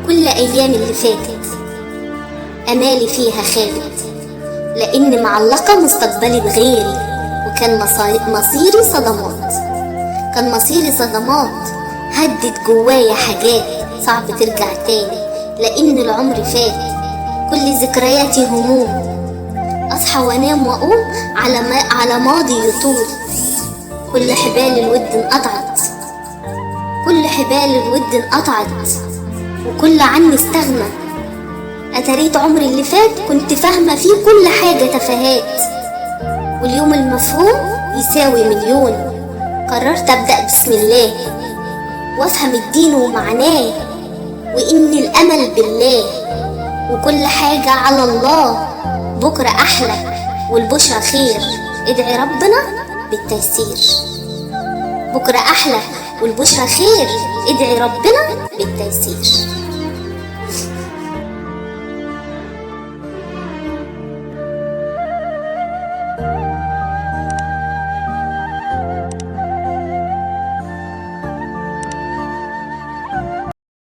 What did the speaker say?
كل أيام اللي فاتت أمالي فيها خابت، لأني معلقة مستقبلي بغيري، وكان مصيري صدمات. كان مصيري صدمات هدت جوايا حاجات صعب ترجع تاني، لأن العمر فات كل ذكرياتي هموم. أصحى وأنام وأقوم على ماضي يطول. كل حبال الود انقطعت، كل حبال الود انقطعت، وكل عني استغنى. أتريت عمري اللي فات كنت فاهمة فيه كل حاجة تفاهات، واليوم المفهوم يساوي مليون. قررت أبدأ بسم الله وأفهم الدين ومعناه، وإن الأمل بالله وكل حاجة على الله. بكرة أحلى والبشرى خير، ادعي ربنا بالتيسير. بكرة أحلى والبشرى خير، ادعي ربنا بالتيسير.